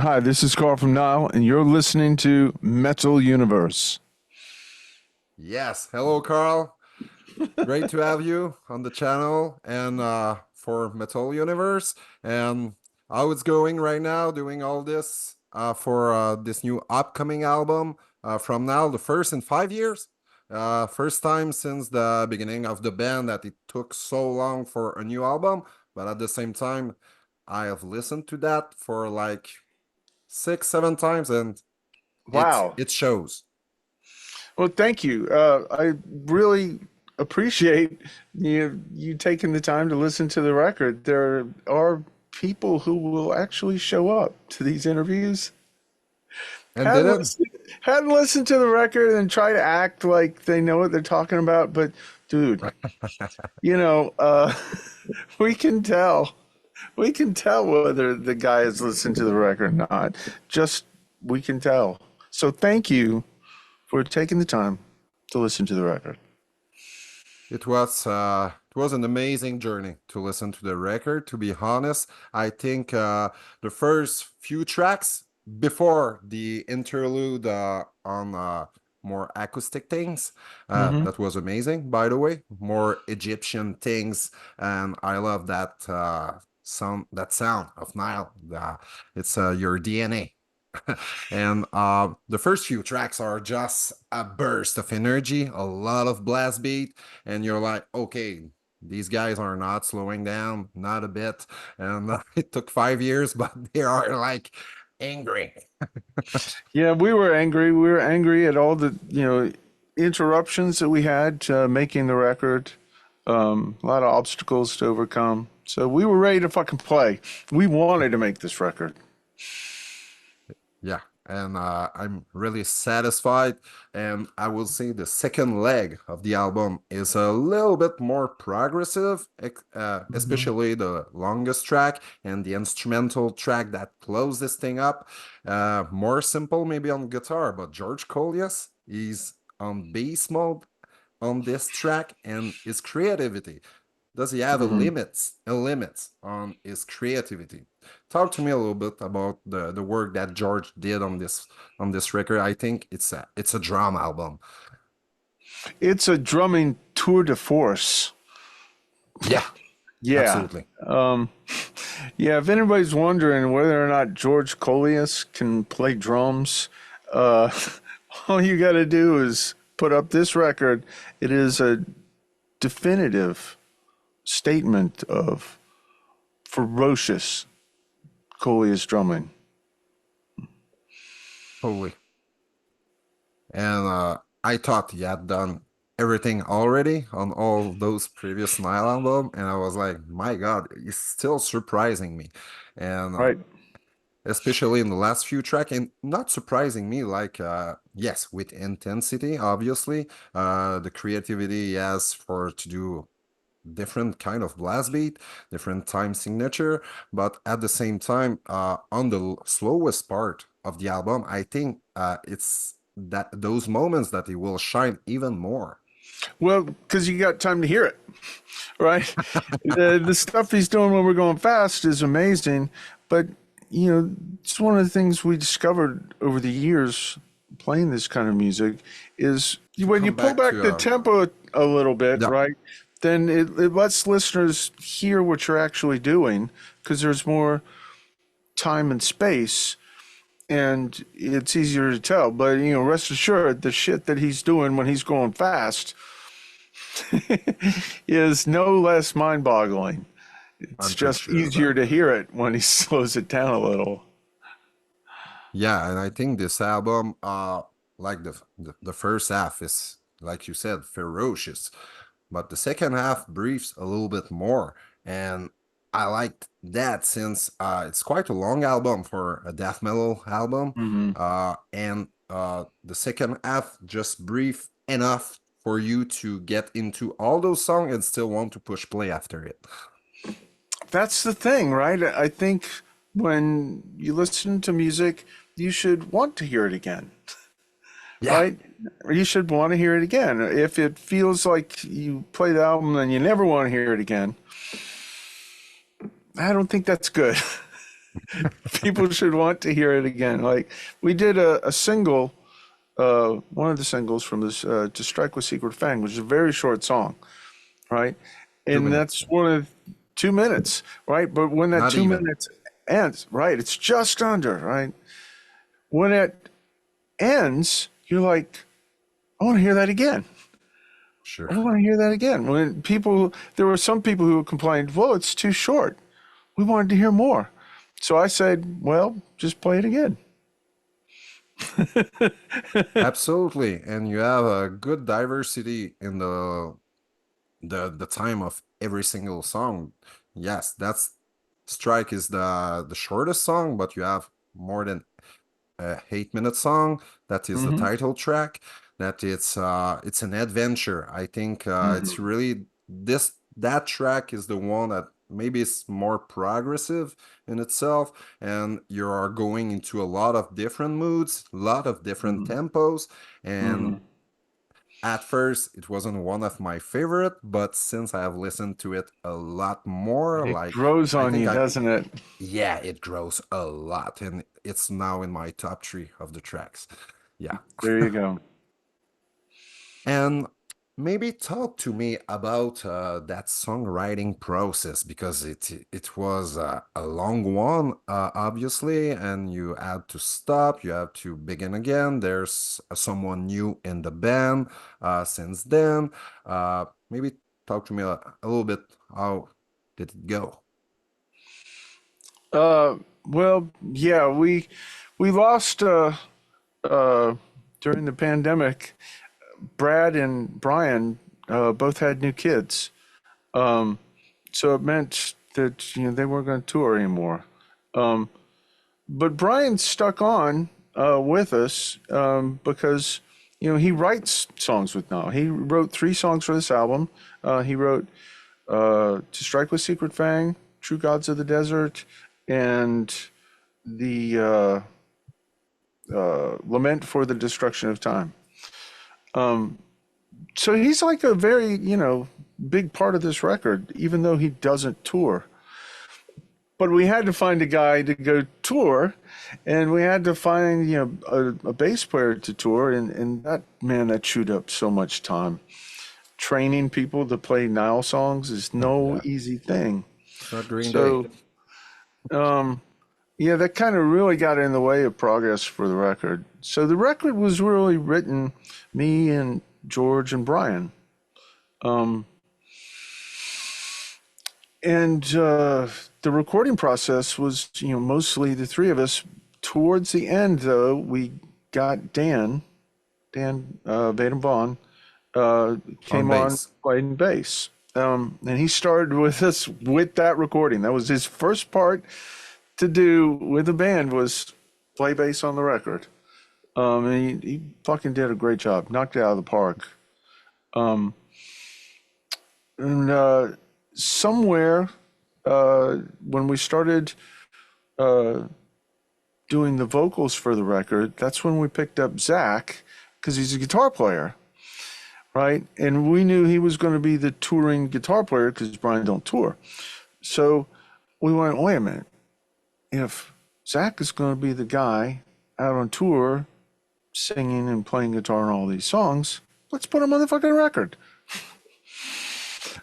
Hi, this is Karl from Nile, and you're listening to Metal Universe. Yes, hello Carl. Great to have you on the channel and for Metal Universe. And how it's going right now, doing all this for this new upcoming album from now, the first in 5 years. First time since the beginning of the band that it took so long for a new album, but at the same time, I have listened to that for like 6, 7 times, and Wow. it shows. Well, thank you. I really appreciate you taking the time to listen to the record. There are people who will actually show up to these interviews. And did Hadn't it? listened, hadn't listened to the record and try to act like they know what they're talking about. But, dude, you know, we can tell. We can tell whether the guy has listened to the record or not. Just we can tell. So thank you for taking the time to listen to the record. It was an amazing journey to listen to the record. To be honest, I think the first few tracks before the interlude on more acoustic things, Hmm. that was amazing. By the way, more Egyptian things, and I love that sound of Nile. It's your DNA. And the first few tracks are just a burst of energy, a lot of blast beat, and you're like, okay, these guys are not slowing down, not a bit. And it took 5 years, but they are like angry. Yeah, we were angry. We were angry at all the interruptions that we had making the record. A lot of obstacles to overcome. So we were ready to fucking play. We wanted to make this record. Yeah, and I'm really satisfied. And I will say the second leg of the album is a little bit more progressive, Mhm. especially the longest track and the instrumental track that closes this thing up. More simple, maybe on guitar, but George Colias is on bass mode on this track, and his creativity. Does he have Mhm. a limit on his creativity? Talk to me a little bit about the work that George did on this record. I think it's a drum album. It's a drumming tour de force. Yeah, Yeah. absolutely. Um, yeah, if anybody's wondering whether or not George Colias can play drums, uh, all you got to do is put up this record. It is a definitive statement of ferocious Colias drumming. Totally. And I thought he had done everything already on all those previous Nile album, and I was like, my God, he's still surprising me. And Right. especially in the last few track, and not surprising me, like yes, with intensity, obviously, the creativity he has for to do different kind of blast beat, different time signature, but at the same time, on the slowest part of the album, I think it's that those moments that he will shine even more. Well, because you got time to hear it, right? The stuff he's doing when we're going fast is amazing, but it's one of the things we discovered over the years playing this kind of music is To when you come pull back back to the tempo a little bit, yeah, right? Then it lets listeners hear what you're actually doing because there's more time and space and it's easier to tell. But rest assured, the shit that he's doing when he's going fast is no less mind-boggling. It's I'm pretty just sure of that. easier to hear it when he slows it down a little. Yeah, and I think this album, like the first half is, like you said, ferocious, but the second half breathes a little bit more, and I liked that since it's quite a long album for a death metal album, Hmm. and the second half just breathe enough for you to get into all those songs and still want to push play after it. That's the thing, right? I think when you listen to music, you should want to hear it again, Yeah, right? You should want to hear it again. If it feels like you play the album and you never want to hear it again, I don't think that's good. People should want to hear it again. Like we did a single, one of the singles from this "To Strike with Secret Fang," which is a very short song, right? Two And minutes. that's Yeah. one of 2 minutes, right? But when that Not two even. minutes ends, right? It's just under, right? When it ends, you're like, I want to hear that again. Sure. I want to hear that again. When people, there were some people who complained, well, it's too short. We wanted to hear more. So I said, well, just play it again. Absolutely. And you have a good diversity in the time of every single song. Yes, that's Strike is the shortest song, but you have more than a 8 minute song. That is the Hmm. title track. That it's an adventure. I think it's Hmm. really that track is the one that maybe is more progressive in itself, and you are going into a lot of different moods, a lot of different Hmm. tempos, Hmm. and at first, it wasn't one of my favorite, but since I have listened to it a lot more, It like grows I on think you, doesn't it? yeah, it grows a lot, and it's now in my top three of the tracks. Yeah. There you go. And maybe talk to me about that songwriting process because it was a long one, obviously, and you had to stop, you have to begin again. There's someone new in the band since then. Maybe talk to me a little bit. How did it go? Uh, well, yeah, we lost uh, during the pandemic. Brad and Brian both had new kids, so it meant that they weren't going to tour anymore. Um, but Brian stuck on with us because he writes songs with Nile. He wrote 3 songs for this album. He wrote "To Strike with Secret Fang," "True Gods of the Desert," and the "Lament for the Destruction of Time." So he's like a very big part of this record, even though he doesn't tour. But we had to find a guy to go tour, and we had to find a bass player to tour, and that man, that chewed up so much time. Training people to play Nile songs is no Yeah, easy thing. it's not Green Day. So yeah, that kind of really got in the way of progress for the record. So the record was really written, me and George and Brian. And the recording process was, mostly the three of us. Towards the end, though, we got Dan Vaden Vaughn, On came on bass. playing bass. And he started with us with that recording. That was his first part to do with the band was play bass on the record. And he fucking did a great job, knocked it out of the park. And somewhere when we started doing the vocals for the record, that's when we picked up Zach because he's a guitar player, right? And we knew he was going to be the touring guitar player because Brian don't tour. So we went, wait a minute, if Zach is going to be the guy out on tour singing and playing guitar on all these songs, let's put him on the fucking record.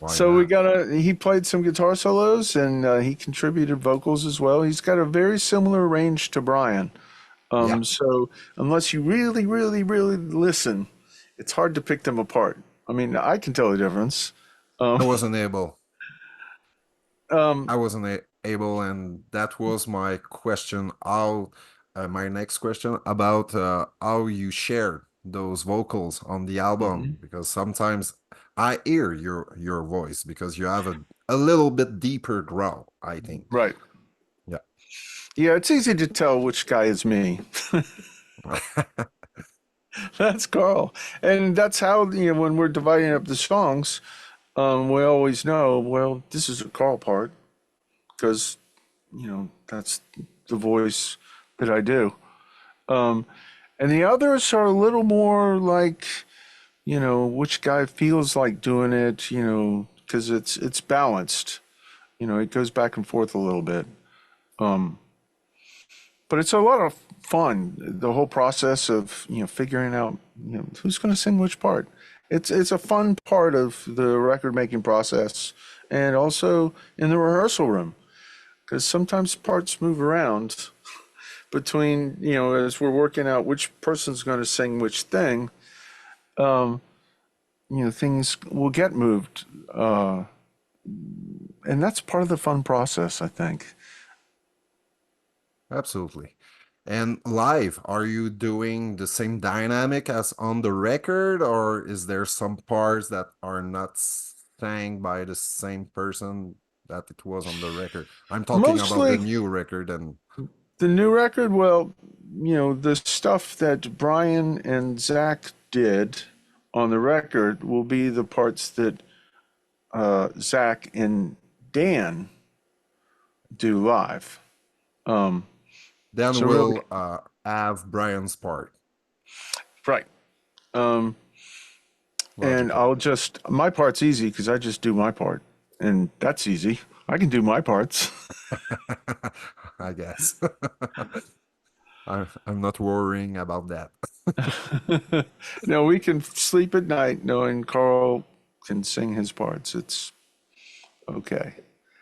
Why So not? he played some guitar solos and he contributed vocals as well. He's got a very similar range to Brian. Yeah, So unless you really, really, really listen, it's hard to pick them apart. I mean, I can tell the difference. I Um, wasn't able. um, I wasn't able, and that was my question. How my next question about how you share those vocals on the album, mhm. because sometimes I hear your voice because you have a little bit deeper growl, I think. Right. Yeah. Yeah, it's easy to tell which guy is me. That's Carl. And that's how, when we're dividing up the songs, we always know, well, this is a Carl part because, that's the voice that I do. Um, and the others are a little more like, which guy feels like doing it, because it's balanced. It goes back and forth a little bit. but it's a lot of fun. The whole process of figuring out who's going to sing which part. It's a fun part of the record making process, and also in the rehearsal room because sometimes parts move around between as we're working out which person's going to sing which thing. Things will get moved, and that's part of the fun process, I think. Absolutely. And live, are you doing the same dynamic as on the record, or is there some parts that are not sang by the same person that it was on the record? I'm talking about the Mostly new record and the new record, well, the stuff that Brian and Zach did on the record will be the parts that Zach and Dan do live. Um, then so really, we'll have Brian's part. right. Um, and Logical. I'll just, my part's easy because I just do my part. And that's easy. I can do my parts. I guess. I'm not worrying about that. No, we can sleep at night knowing Carl can sing his parts. It's okay.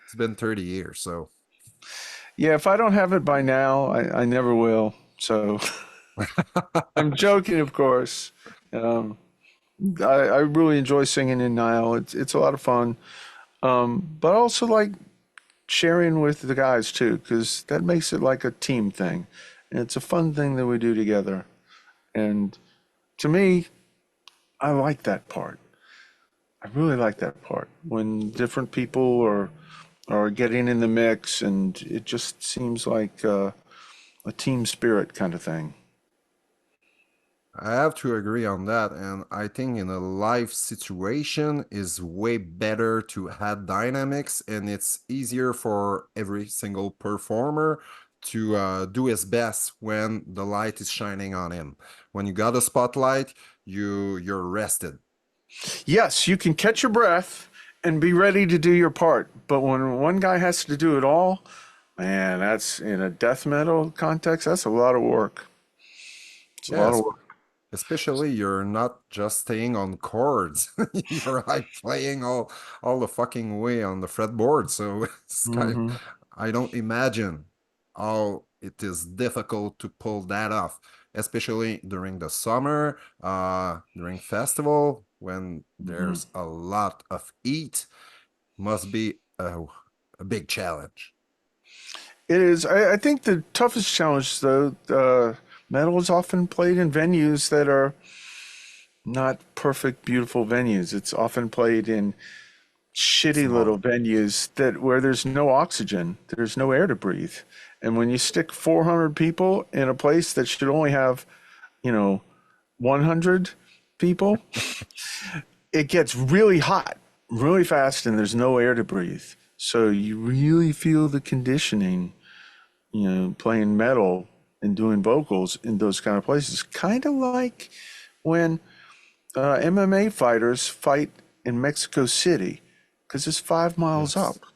It's been 30 years, so Yeah, if I don't have it by now, I never will. So I'm joking, of course. Um, I really enjoy singing in Nile. It's a lot of fun. But I also like sharing with the guys too, because that makes it like a team thing. And it's a fun thing that we do together. And to me, I like that part. I really like that part when different people are getting in the mix, and it just seems like a team spirit kind of thing. I have to agree on that. And I think in a live situation is way better to add dynamics, and it's easier for every single performer to do his best when the light is shining on him. When you got a spotlight, you're rested. Yes, you can catch your breath and be ready to do your part, but when one guy has to do it all, man, that's in a death metal context. That's a lot of work. It's a lot of Yes, work. especially you're not just staying on chords. You're like playing all the fucking way on the fretboard. So it's kind of, Hmm. I don't imagine how it is difficult to pull that off, especially during the summer, during festival when Hmm. there's a lot of heat. Must be a big challenge. It is. I think the toughest challenge, though, metal is often played in venues that are not perfect, beautiful venues. It's often played in shitty little Small. venues that where there's no oxygen, there's no air to breathe. And when you stick 400 people in a place that should only have, you know, 100 people, it gets really hot really fast and there's no air to breathe. So you really feel the conditioning, playing metal and doing vocals in those kind of places. Kind of like when MMA fighters fight in Mexico City because it's 5 miles up Yes.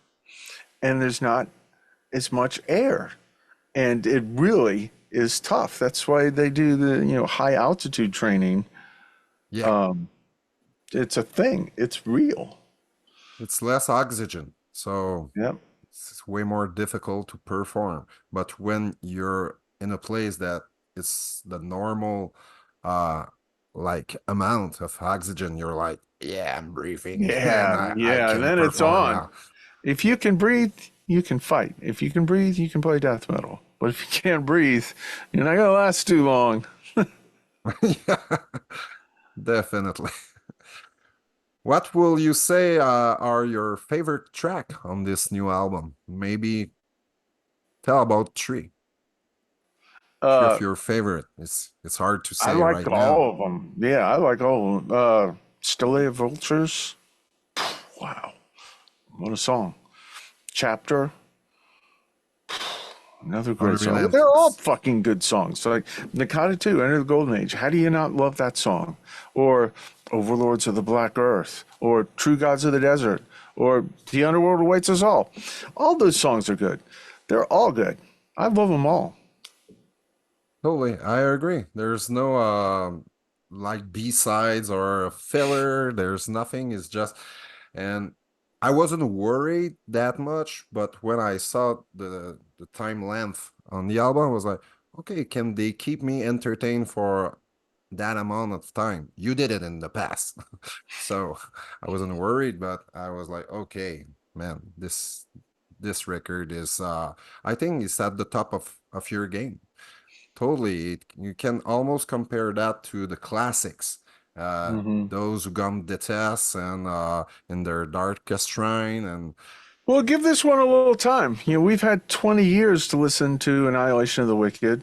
and there's not as much air. And it really is tough. That's why they do the, high altitude training. Yeah. Um, it's a thing. It's real. It's less oxygen. So Yep. it's way more difficult to perform. But when you're in a place that it's the normal uh like amount of oxygen, you're like, yeah, I'm breathing and Yeah, I yeah. And can then it's perform on. now. If you can breathe, you can fight. If you can breathe, you can play death metal. But if you can't breathe, you're not gonna last too long. Yeah, definitely. What will you say are your favorite track on this new album? Maybe tell about three of Uh, your favorite. It's hard to I say like right now. all of them. Yeah, I like all of them. Stille Vultures. Wow, what a song. Chapter. Another great song. They're all Unrelentless. fucking good songs. Like Nakata 2, Enter the Golden Age. How do you not love that song? Or Overlords of the Black Earth. Or True Gods of the Desert. Or The Underworld Awaits Us All. All those songs are good. They're all good. I love them all. Totally, I agree. There's no like B-sides or a filler. There's nothing. It's just, and I wasn't worried that much, but when I saw the time length on the album, I was like, okay, can they keep me entertained for that amount of time? You did it in the past. So I wasn't worried, but I was like, okay, man, this record is I think it's at the top of your game. Totally. You can almost compare that to the classics. Hmm. Those who gone detest and in their darkest shrine and Well, give this one a little time. We've had 20 years to listen to Annihilation of the Wicked,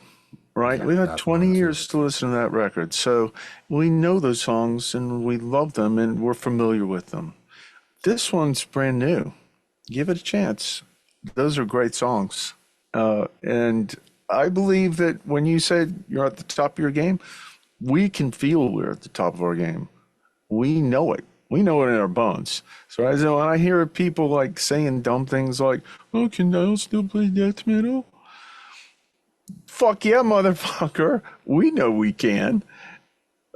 right? yeah, We've had that 20 one too. years to listen to that record. So we know those songs and we love them and we're familiar with them. This one's brand new. Give it a chance. Those are great songs. And I believe that when you said you're at the top of your game, we can feel we're at the top of our game. We know it. We know it in our bones. So as when I hear people like saying dumb things like, "Oh, can Nile still play death metal?" Fuck yeah, motherfucker. We know we can.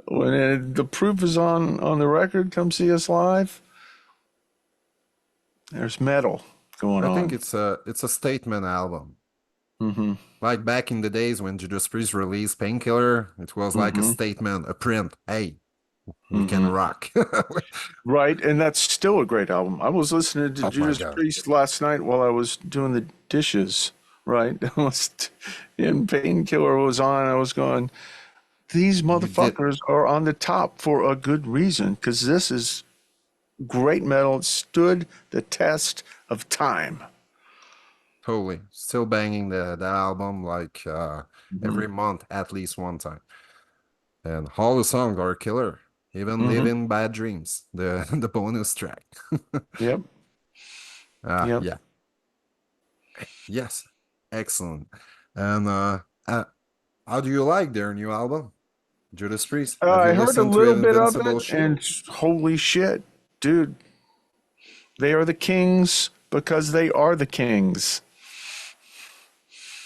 When the proof is on the record, come see us live. There's metal going I think on. it's a statement album. Mm-hmm. Like back in the days when Judas Priest released Painkiller, it was like a Mm-hmm. statement, a print. Hey, we can Mm-hmm. rock. Right, and that's still a great album. I was listening to Oh my Judas God. Priest last night while I was doing the dishes. Right, and Painkiller was on. I was going, these You did motherfuckers are on the top for a good reason because this is great metal. It stood the test of time. totally still banging the album like Hmm. every month at least one time. And all the songs are killer. Even Hmm. Living Bad Dreams, the the bonus track. Yep. Yep. Yeah. Yes. Excellent. And uh how do you like their new album? Judas Priest. Have you I heard a listened to little bit of Invincible it, Shield? and holy shit, dude, they are the kings because they are the kings.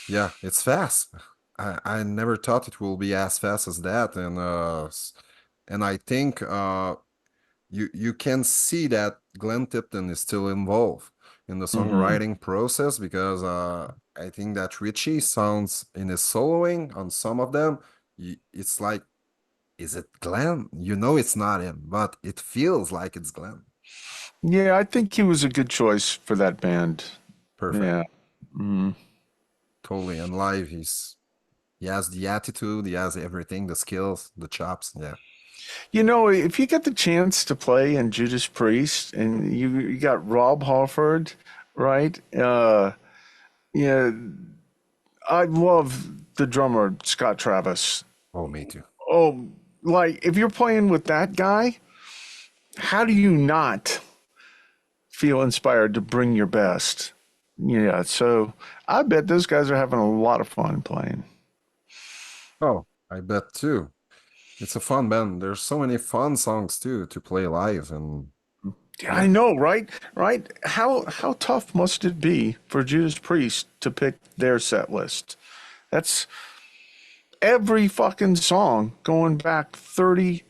Yeah, it's fast. I never thought it will be as fast as that. And I think you can see that Glenn Tipton is still involved in the Hmm. songwriting process because I think that Richie sounds in his soloing on some of them. It's like, is it Glenn? You know it's not him, but it feels like it's Glenn. Yeah, I think he was a good choice for that band. Perfect. Yeah. Mm. Totally. And live, he has the attitude, he has everything, the skills, the chops. Yeah. If you get the chance to play in Judas Priest and you got Rob Halford, right? Yeah, I love the drummer Scott Travis. Oh, me too. Oh, like if you're playing with that guy, how do you not feel inspired to bring your best? Yeah, so I bet those guys are having a lot of fun playing. Oh, I bet too. It's a fun band. There's so many fun songs too to play live, and Yeah, I yeah, know, right? Right? How tough must it be for Judas Priest to pick their set list? That's every fucking song going back 30,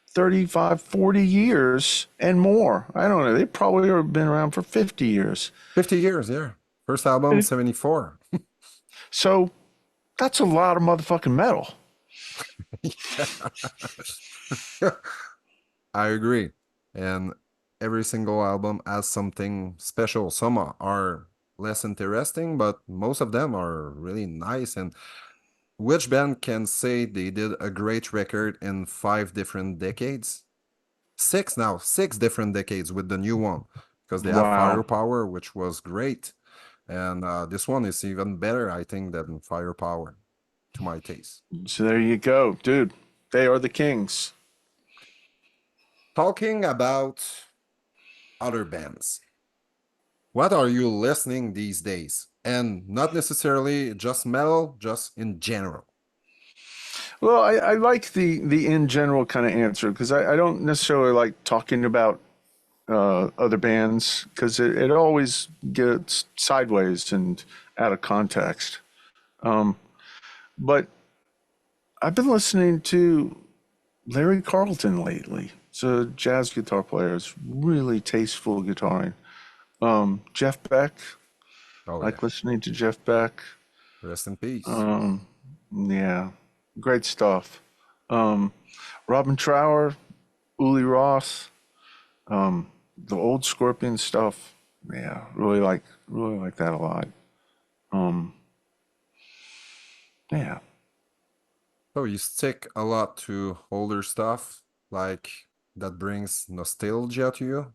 35, 40 years and more. I don't know. They probably have been around for 50 years. 50 years. Yeah, first album 74. So that's a lot of motherfucking metal. I agree. And every single album has something special. Some are less interesting, but most of them are really nice. And which band can say they did a great record in 5 different decades? Six now, 6 different decades with the new one, because they have Wow. Firepower, which was great. And this one is even better, I think, than Firepower to my taste. So there you go, dude. They are the kings. Talking about other bands, what are you listening these days? And not necessarily just metal, just in general. Well, I like the in general kind of answer because I don't necessarily like talking about other bands because it always gets sideways and out of context. But I've been listening to Larry Carlton lately. It's a jazz guitar player. It's really tasteful guitaring. Jeff Beck, Oh yeah. like listening to Jeff Beck. Rest in peace. Um, yeah, great stuff. Um, Robin Trower, Uli Roth, the old Scorpion stuff. Yeah, really like that a lot. Um, yeah. So you stick a lot to older stuff, like that brings nostalgia to you?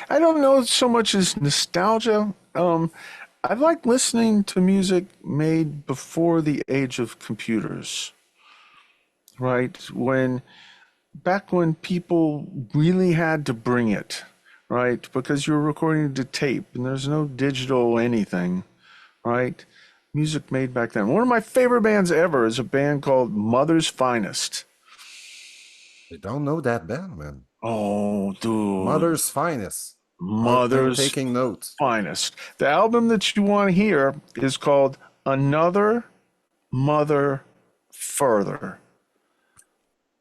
I don't know so much as nostalgia. I like listening to music made before the age of computers, right? Back when people really had to bring it, right? Because you were recording to tape and there's no digital anything, right? Music made back then. One of my favorite bands ever is a band called Mother's Finest. I don't know that band, man. Oh, dude. Mother's Finest. I'm Mother's taking notes. Finest. The album that you want to hear is called Another Mother Further.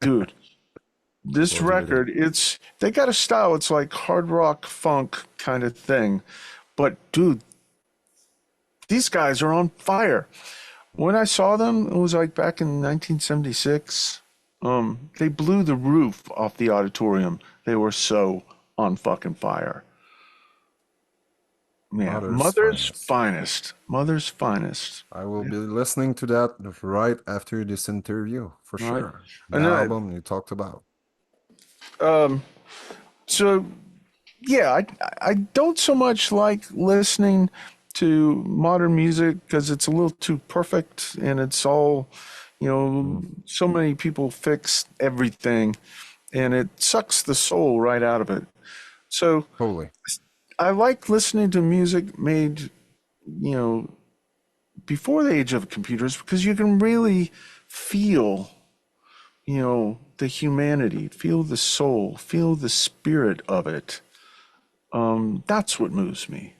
Dude, this Will do that. record, they got a style, it's like hard rock funk kind of thing. But dude, these guys are on fire. When I saw them, it was like back in 1976. They blew the roof off the auditorium. They were so on fucking fire. Yeah, Mother's Mother's Finest. Finest. Mother's Finest. I will be listening to that right after this interview, for All right. sure. The And album you talked about. so yeah, I don't so much like listening to modern music because it's a little too perfect and it's all, Mm, so many people fix everything and it sucks the soul right out of it. So totally. I like listening to music made, you know, before the age of computers because you can really feel, the humanity, feel the soul, feel the spirit of it. That's what moves me.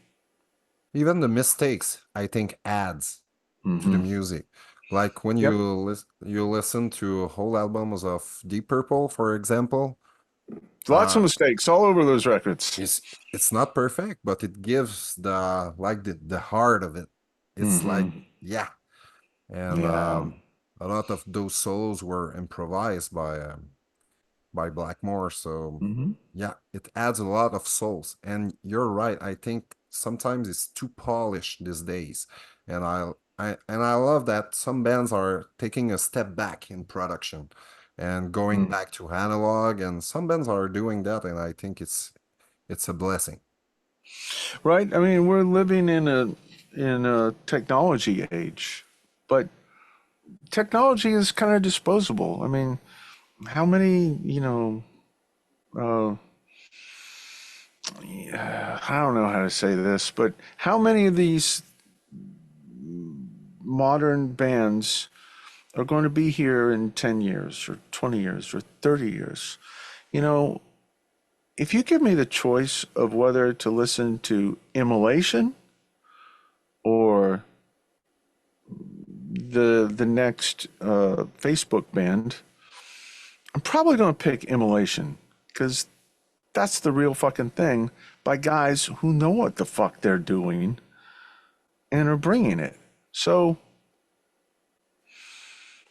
Even the mistakes, I think, adds to the Hmm. music. Like when Yep. you listen to whole albums of Deep Purple, for example, Lots uh, of mistakes all over those records. it's it's not perfect, but it gives the heart of it. It's like Hmm. yeah, and Yeah. a lot of those solos were improvised by Blackmore. So Hmm. yeah, it adds a lot of souls. And you're right. I think sometimes it's too polished these days. And I love that some bands are taking a step back in production and going back to analog. And some bands are doing that, and I think it's a blessing. Right. I mean, we're living in a technology age, but technology is kind of disposable. I mean, how many, uh, I don't know how to say this, but how many of these modern bands are going to be here in 10 years or 20 years or 30 years? You know, if you give me the choice of whether to listen to Immolation or the next Facebook band, I'm probably going to pick Immolation because that's the real fucking thing by guys who know what the fuck they're doing and are bringing it. So,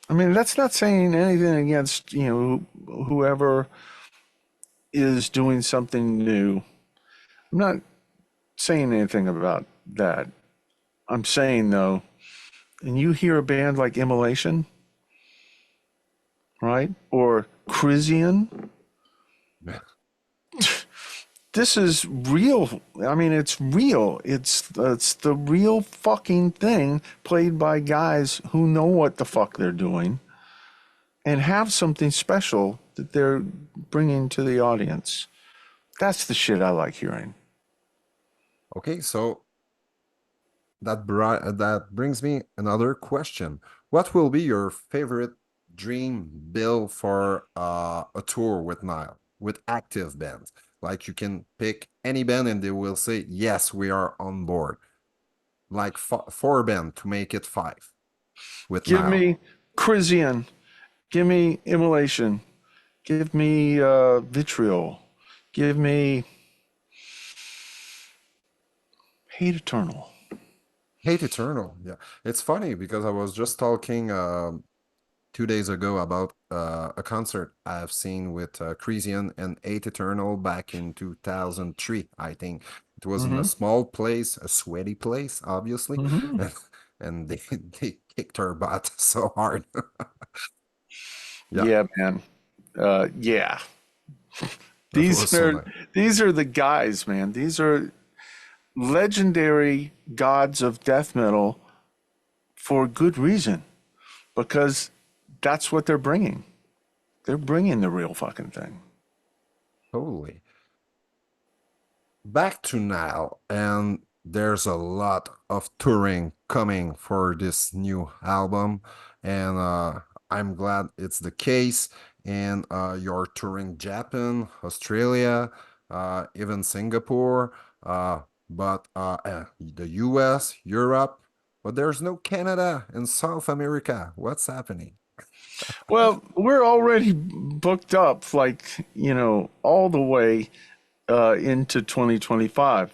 I mean, that's not saying anything against, whoever is doing something new. I'm not saying anything about that. I'm saying, though, and you hear a band like Immolation, right? Or Crisian, this is real. I mean, it's real. It's the real fucking thing played by guys who know what the fuck they're doing and have something special that they're bringing to the audience. That's the shit I like hearing. Okay, so that brings me another question. What will be your favorite dream bill for a tour with Nile, with active bands? Like you can pick any band and they will say, yes, we are on board. Like four band to make it five with Give Nile. me Crisian. Give me immolation. Give me vitriol. Give me hate eternal. Hate Eternal. Yeah, it's funny because I was just talking 2 days ago about a concert I've seen with Crisian and Hate Eternal back in 2003, I think. It was in a Mm-hmm. small place, a sweaty place, obviously, Mm-hmm. and they kicked her butt so hard. Yeah, Yeah, man. Yeah. that was These so are nice. these are the guys, man. These are legendary gods of death metal for good reason because that's what they're bringing. They're bringing the real fucking thing. Totally. Back to Nile, and there's a lot of touring coming for this new album, and I'm glad it's the case. And you're touring Japan, Australia, even Singapore, but the US, Europe, but there's no Canada and South America. What's happening? Well, we're already booked up, like, all the way into 2025.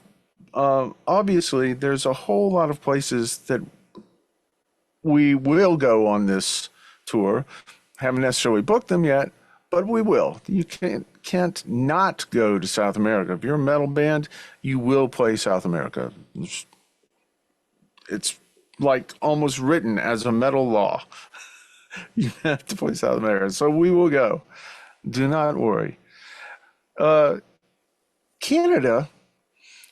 Obviously, there's a whole lot of places that we will go on this tour. Haven't necessarily booked them yet, but we will. You can't not go to South America. If you're a metal band, you will play South America. It's like almost written as a metal law. You have to play South America. So we will go. Do not worry. Canada,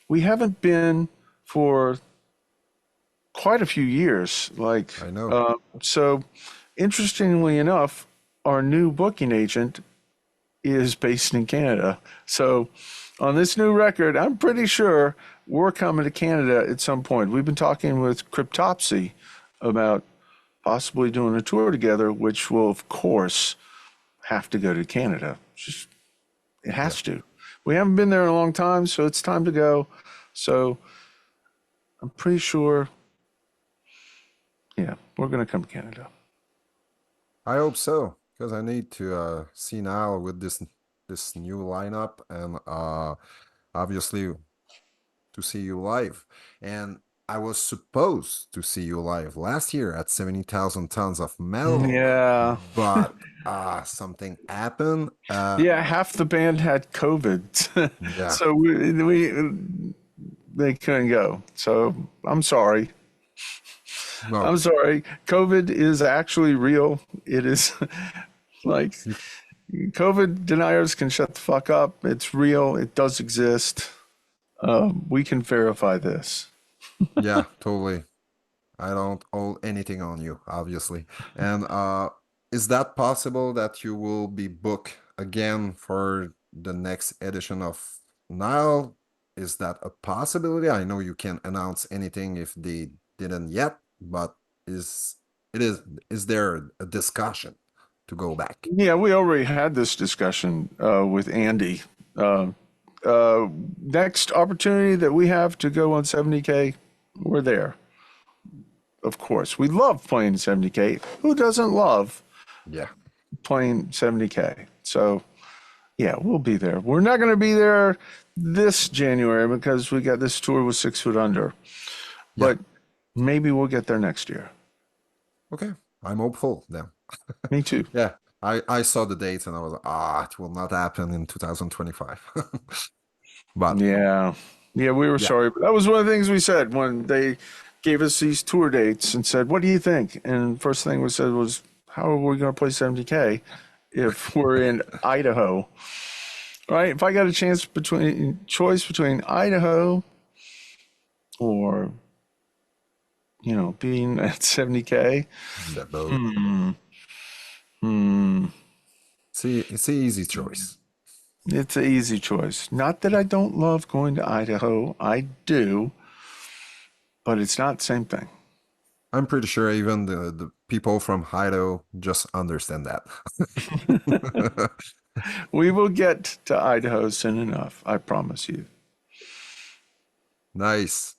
we haven't been for quite a few years. I know. So, interestingly enough, our new booking agent is based in Canada. So, on this new record, I'm pretty sure we're coming to Canada at some point. We've been talking with Cryptopsy about possibly doing a tour together, which will, of course, have to go to Canada. It Yeah. has to. We haven't been there in a long time, so it's time to go. So, I'm pretty sure, yeah, we're going to come to Canada. I hope so, because I need to see Nile with this new lineup and obviously to see you live. And I was supposed to see you live last year at 70,000 tons of metal, Yeah. but something happened. Yeah, half the band had COVID. Yeah, So they couldn't go. So I'm sorry. I'm no, sorry. COVID is actually real. It is like you, COVID deniers can shut the fuck up. It's real. It does exist. We can verify this. yeah, totally. I don't owe anything on you, obviously. And is that possible that you will be booked again for the next edition of Nile? Is that a possibility? I know you can't announce anything if they didn't yet, but is it is there a discussion to go back? Yeah, we already had this discussion with Andy. Next opportunity that we have to go on 70K, we're there. Of course, we love playing 70K. Who doesn't love Yeah, playing 70K? So, yeah, we'll be there. We're not going to be there this January because we got this tour with 6 Foot Under, yeah. but maybe we'll get there next year. Okay, I'm hopeful then. Me too. Yeah, I saw the dates and I was like, it will not happen in 2025. But Yeah. Yeah, we were yeah, sorry. But that was one of the things we said when they gave us these tour dates and said, "What do you think?" And first thing we said was, "How are we going to play 70K if we're in Idaho?" Right? If I got a choice between Idaho or, being at 70K, the boat. See, it's an easy choice. it's an easy choice. Not that I don't love going to Idaho. I do, but it's not the same thing. I'm pretty sure even the people from Idaho just understand that. We will get to Idaho soon enough. I promise you. Nice.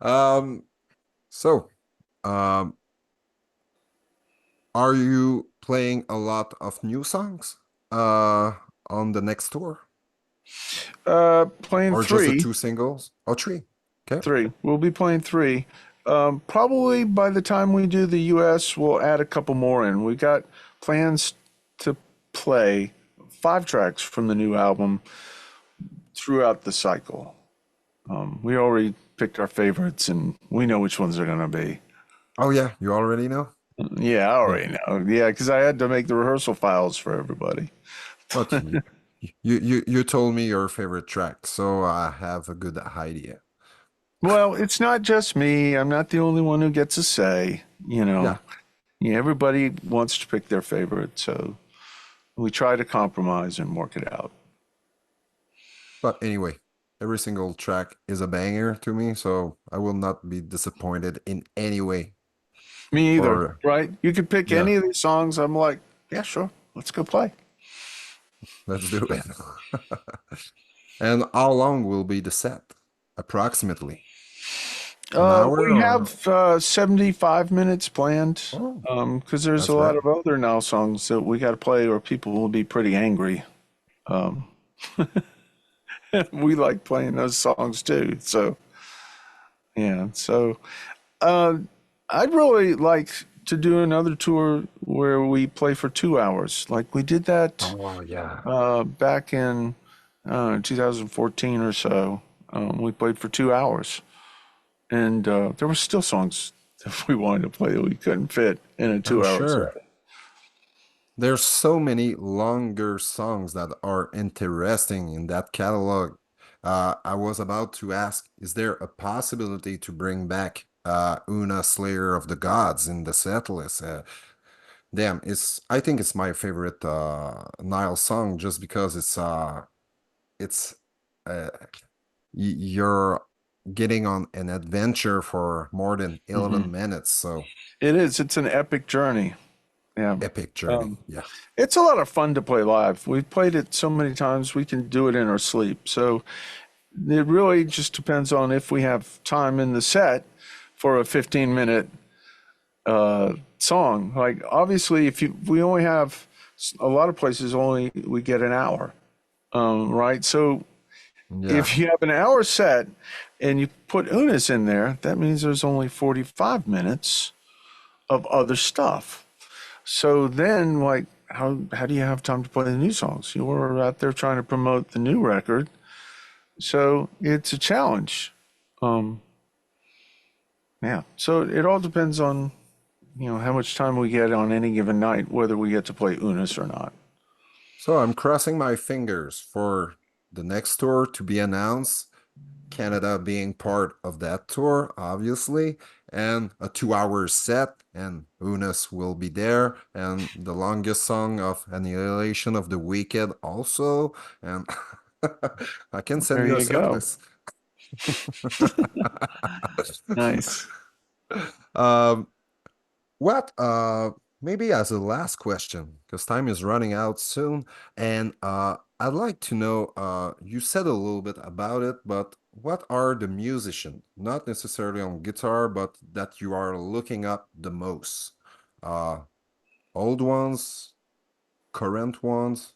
Um, so, um, are you? playing a lot of new songs uh on the next tour, Playing or just the three. two singles? Oh, three. Okay. Three. We'll be playing three. Probably by the time we do the US, we'll add a couple more in. We got plans to play 5 tracks from the new album throughout the cycle. We already picked our favorites and we know which ones they're going to be. Oh yeah, you already know. Yeah, I Yeah. already know. Yeah, because I had to make the rehearsal files for everybody. But you told me your favorite track, so I have a good idea. Well, it's not just me. I'm not the only one who gets a say. Yeah. Yeah, everybody wants to pick their favorite, so we try to compromise and work it out. But anyway, every single track is a banger to me, so I will not be disappointed in any way. Me either, Or right? You could pick yeah, any of these songs. I'm like, yeah, sure, let's go play. let's do it. And how long will be the set? Approximately an hour We or? have 75 minutes planned Oh, because there's that's a lot great. of other Nile songs that we got to play or people will be pretty angry. Um, we like playing those songs too. So, yeah. So, uh, I'd really like to do another tour where we play for 2 hours. Like we did that Oh yeah. back in 2014 or so. We played for 2 hours. And there were still songs that we wanted to play that we couldn't fit in a I'm 2 hour sure. set. There's so many longer songs that are interesting in that catalog. I was about to ask, is there a possibility to bring back Una Slayer of the Gods in the set list? Damn, I think it's my favorite Nile song just because it's uh you're getting on an adventure for more than Hmm. 11 minutes, so It is. It's an epic journey. Yeah. epic journey. Um, Yeah. it's a lot of fun to play live. We've played it so many times we can do it in our sleep. So it really just depends on if we have time in the set for a 15-minute song. Like obviously, we only have a lot of places only we get an hour, right? So Yeah. if you have an hour set and you put Unis in there, that means there's only 45 minutes of other stuff. So then, like, how do you have time to play the new songs? You were out there trying to promote the new record, so it's a challenge. Um, yeah. So it all depends on how much time we get on any given night, whether we get to play Unis or not. So I'm crossing my fingers for the next tour to be announced, Canada being part of that tour, obviously, and a 2 hour set, and Unis will be there, and the longest song of Annihilation of the Wicked also, and I can send There you a you set go. list. Nice. Um, what maybe as a last question, because time is running out soon, and I'd like to know, you said a little bit about it, but what are the musicians, not necessarily on guitar, but that you are looking up the most? Uh Old ones, current ones?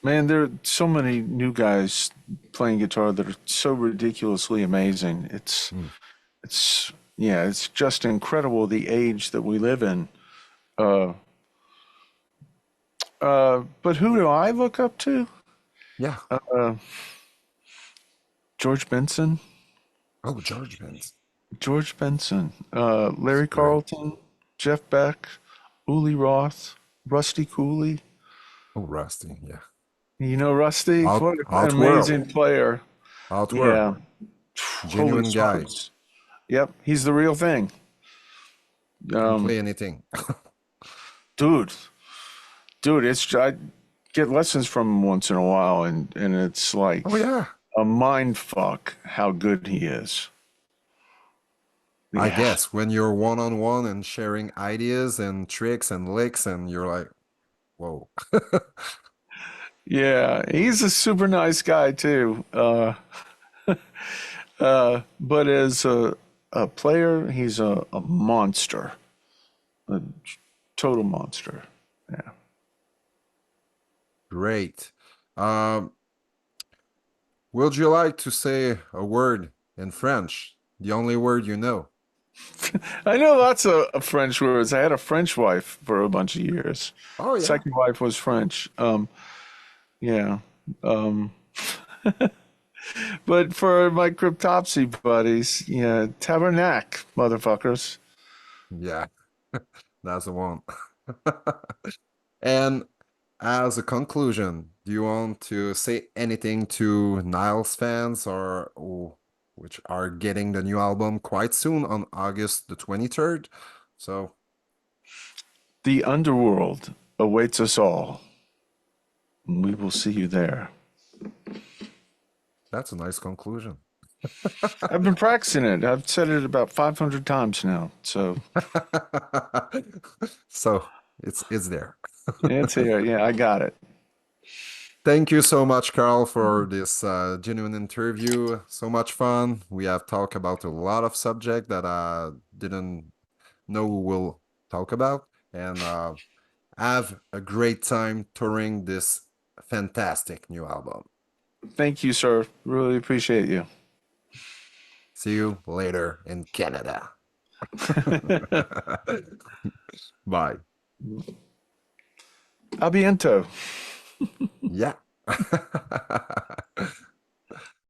Man, there are so many new guys playing guitar that are so ridiculously amazing. Hmm. Yeah, it's just incredible the age that we live in. Uh, but who do I look up to? Yeah. Uh, George Benson, Oh, George Benson. It's Larry great. Carlton, Jeff Beck, Uli Roth, Rusty Cooley. Oh, Rusty, yeah. You know Rusty? What an Outworld. amazing player. Outworld. Yeah. Holy Genuine guy. smokes. Yep, he's the real thing. Can Um, play anything. dude, I get lessons from him once in a while, and it's Oh like yeah. a mind fuck how good he is. I Yeah, guess when you're one on one and sharing ideas and tricks and licks, and you're like, whoa. yeah, he's a super nice guy too. But as a player, he's a monster. Uh, total monster. Yeah. Great. Um, would you like to say a word in French? The only word you know. I know lots of French words. I had a French wife for a bunch of years. Oh yeah. Second wife was French. Yeah. Um, but for my cryptopsy buddies, yeah, tabernacle, motherfuckers. Yeah, that's the one. And as a conclusion, do you want to say anything to Niles fans or which are getting the new album quite soon on August the 23rd? So The underworld awaits us all. We will see you there. that's a nice conclusion. I've been practicing it. I've said it about 500 times now. So So it's there. it's here. Yeah, I got it. Thank you so much, Carl, for this genuine interview. So much fun. We have talked about a lot of subject that I didn't know we will talk about, and have a great time touring this fantastic new album. Thank you, sir. Really appreciate you. See you later in Canada. Bye. A biento. Yeah.